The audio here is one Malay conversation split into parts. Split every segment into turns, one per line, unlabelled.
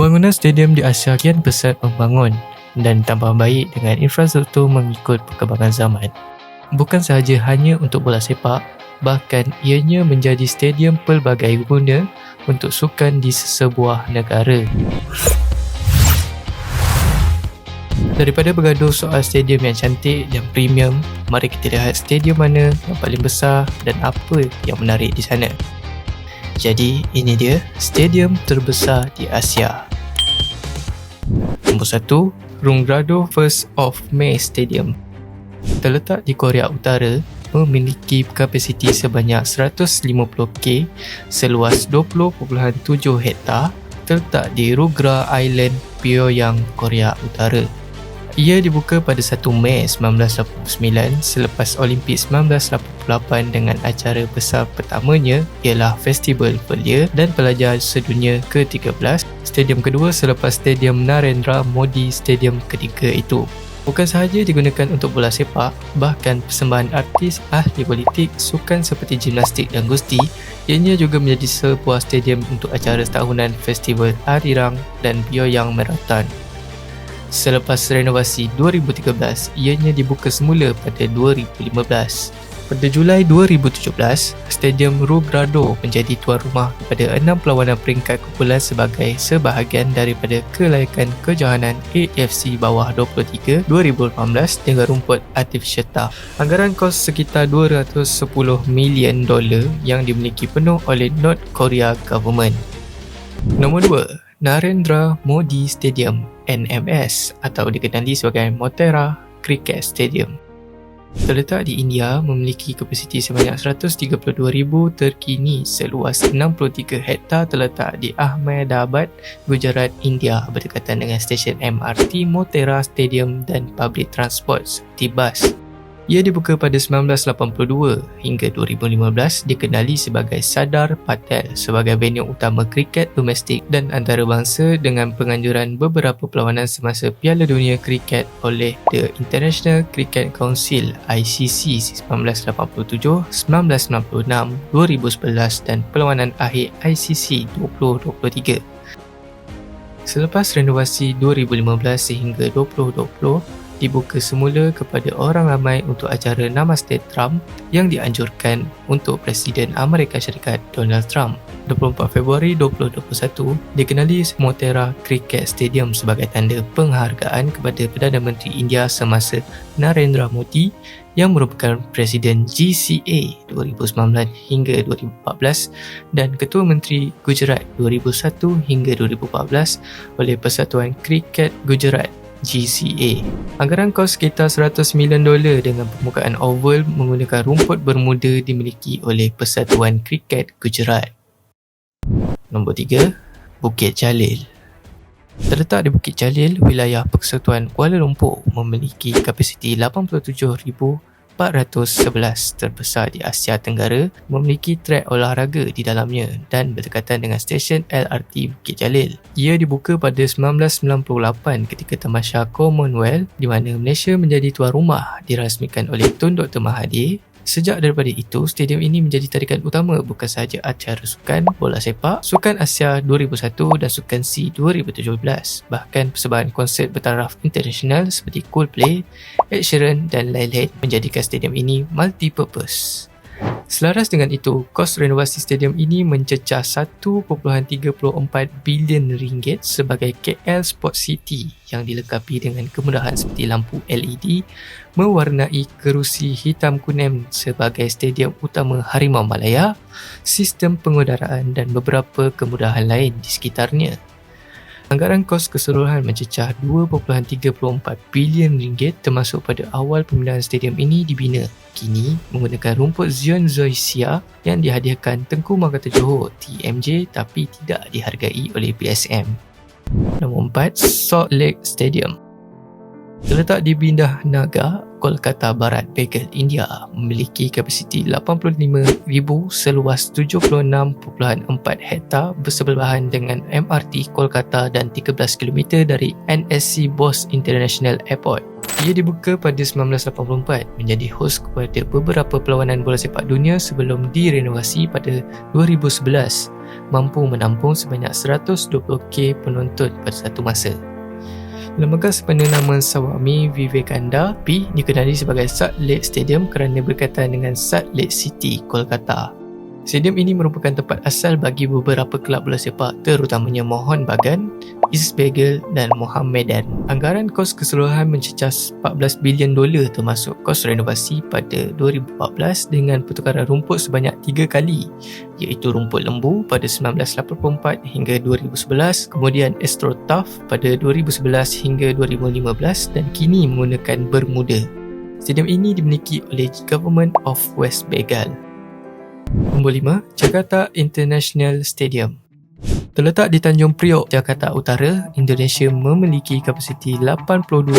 Pembangunan stadium di Asia kian pesat membangun dan tambah baik dengan infrastruktur mengikut perkembangan zaman. Bukan sahaja hanya untuk bola sepak, bahkan ianya menjadi stadium pelbagai guna untuk sukan di sesebuah negara. Daripada bergaduh soal stadium yang cantik dan premium, mari kita lihat stadium mana yang paling besar dan apa yang menarik di sana. Jadi, ini dia stadium terbesar di Asia. Nombor 1, Runggrado First of May Stadium. Terletak di Korea Utara, memiliki kapasiti sebanyak 150K, seluas 20.7 hektar, terletak di Runggra Island, Pyongyang, Korea Utara. Ia dibuka pada 1 Mei 1989 selepas Olimpik 1988 dengan acara besar pertamanya ialah Festival Belia dan Pelajar Sedunia ke-13, stadium kedua selepas Stadium Narendra Modi Stadium ketiga itu. Bukan sahaja digunakan untuk bola sepak, bahkan persembahan artis, ahli politik, sukan seperti gimnastik dan gusti, ianya juga menjadi sebuah stadium untuk acara setahunan Festival Arirang dan Pyongyang Marathon. Selepas renovasi 2013, ianya dibuka semula pada 2015. Pada Julai 2017, Stadium Runggrado menjadi tuan rumah kepada 6 perlawanan peringkat kumpulan sebagai sebahagian daripada kelayakan kejohanan AFC Bawah 23 2018 dengan rumput artificial turf. Anggaran kos sekitar $210 million yang dimiliki penuh oleh North Korea Government. Nombor 2, Narendra Modi Stadium NMS atau dikenali sebagai Motera Cricket Stadium. Terletak di India, memiliki kapasiti sebanyak 132,000 terkini seluas 63 hektar, terletak di Ahmedabad, Gujarat, India, berdekatan dengan stesen MRT, Motera Stadium dan public transport seperti bas. Ia dibuka pada 1982 hingga 2015, dikenali sebagai Sardar Patel sebagai venue utama kriket domestik dan antarabangsa dengan penganjuran beberapa perlawanan semasa Piala Dunia Kriket oleh The International Cricket Council ICC 1987, 1996, 2011 dan perlawanan akhir ICC 2023. Selepas renovasi 2015 sehingga 2020, dibuka semula kepada orang ramai untuk acara Namaste Trump yang dianjurkan untuk Presiden Amerika Syarikat Donald Trump. 24 Februari 2021, dikenali Motera Cricket Stadium sebagai tanda penghargaan kepada Perdana Menteri India semasa Narendra Modi yang merupakan Presiden GCA 2019 hingga 2014 dan Ketua Menteri Gujarat 2001 hingga 2014 oleh Persatuan Kriket Gujarat GCA. Anggaran kos sekitar $100 million dengan permukaan oval menggunakan rumput bermuda dimiliki oleh Persatuan Kriket Gujarat. Nombor 3, Bukit Jalil. Terletak di Bukit Jalil, wilayah Persekutuan Kuala Lumpur, memiliki kapasiti 87,411 terbesar di Asia Tenggara, memiliki trek olahraga di dalamnya dan berdekatan dengan stesen LRT Bukit Jalil. Ia dibuka pada 1998 ketika Tamasya Commonwealth di mana Malaysia menjadi tuan rumah, dirasmikan oleh Tun Dr. Mahathir. Sejak daripada itu, stadium ini menjadi tarikan utama bukan sahaja acara sukan bola sepak, Sukan Asia 2001 dan Sukan SEA 2017. Bahkan persembahan konsert bertaraf internasional seperti Coldplay, Ed Sheeran dan lain-lain menjadikan stadium ini multi-purpose. Selaras dengan itu, kos renovasi stadium ini mencecah RM1.34 bilion sebagai KL Sport City yang dilengkapi dengan kemudahan seperti lampu LED, mewarnai kerusi hitam kuning sebagai stadium utama Harimau Malaya, sistem pengudaraan dan beberapa kemudahan lain di sekitarnya. Anggaran kos keseluruhan mencecah RM2.34 bilion termasuk pada awal pembinaan stadium ini dibina. Kini menggunakan rumput Zion Zoysia yang dihadiahkan Tengku Mahkota Johor TMJ tapi tidak dihargai oleh BSM. Nombor 4, Salt Lake Stadium. Terletak di Bindah Nagar, Kolkata Barat, Bengal, India, memiliki kapasiti 85,000 seluas 76.4 hektar bersebelahan dengan MRT Kolkata dan 13 km dari NSC Bose International Airport. Ia dibuka pada 1984 menjadi hos kepada beberapa perlawanan bola sepak dunia sebelum direnovasi pada 2011, mampu menampung sebanyak 120k penonton pada satu masa. Lembaga sempena nama Swami Vivekananda dikenali sebagai Salt Lake Stadium kerana berkaitan dengan Salt Lake City, Kolkata. Stadium ini merupakan tempat asal bagi beberapa kelab bola sepak, terutamanya Mohun Bagan, East Bengal dan Mohammedan. Anggaran kos keseluruhan mencecah $14 bilion termasuk kos renovasi pada 2014 dengan pertukaran rumput sebanyak 3 kali, iaitu rumput lembu pada 1984 hingga 2011, kemudian AstroTurf pada 2011 hingga 2015 dan kini menggunakan Bermuda. Stadium ini dimiliki oleh Government of West Bengal. Nombor 5, Jakarta International Stadium. Terletak di Tanjung Priok, Jakarta Utara, Indonesia memiliki kapasiti 82,000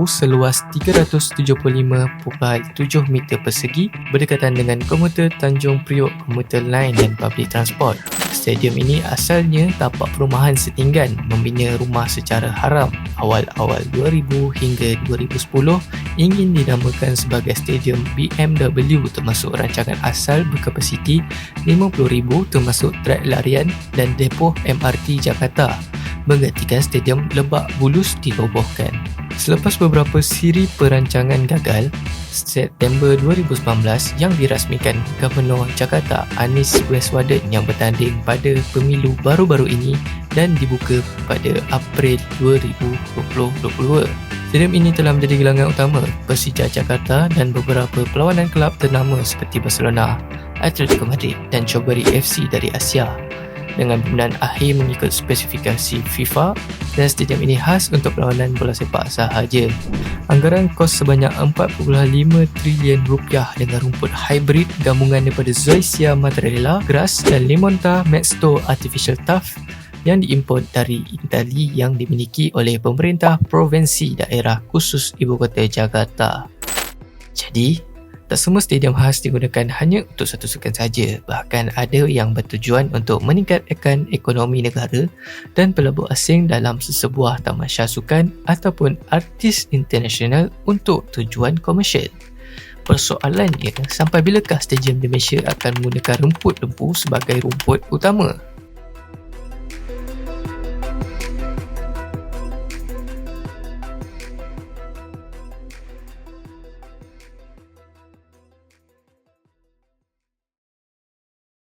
seluas 375.7 meter persegi berdekatan dengan komuter Tanjung Priok, komuter line dan public transport. Stadium ini asalnya tapak perumahan setinggan membina rumah secara haram. Awal-awal 2000 hingga 2010 ingin dinamakan sebagai Stadium BMW termasuk rancangan asal berkapasiti 50,000 termasuk trek larian dan depoh MRT Jakarta, menggantikan Stadium Lebak Bulus dirobohkan. Selepas beberapa siri perancangan gagal, September 2019 yang dirasmikan Gubernur Jakarta Anies Baswedan yang bertanding pada pemilu baru-baru ini dan dibuka pada April 2022. Stadium ini telah menjadi gelangan utama Persija Jakarta dan beberapa perlawanan kelab ternama seperti Barcelona, Atletico Madrid dan Chowdhury FC dari Asia. Dengan pembinaan akhir mengikut spesifikasi FIFA dan stadium ini khas untuk perlawanan bola sepak sahaja. Anggaran kos sebanyak 4.5 trilion rupiah dengan rumput hybrid gabungan daripada Zoysia Mozzarella Grass dan Limonta Maxto Artificial Turf yang diimport dari Itali yang dimiliki oleh pemerintah provinsi daerah khusus Ibu Kota Jakarta. Jadi, tak semua stadium khas digunakan hanya untuk satu sukan saja, bahkan ada yang bertujuan untuk meningkatkan ekonomi negara dan pelabur asing dalam sesebuah tamasya sukan ataupun artis internasional untuk tujuan komersial. Persoalannya, sampai bilakah stadium di Malaysia akan menggunakan rumput lembu sebagai rumput utama?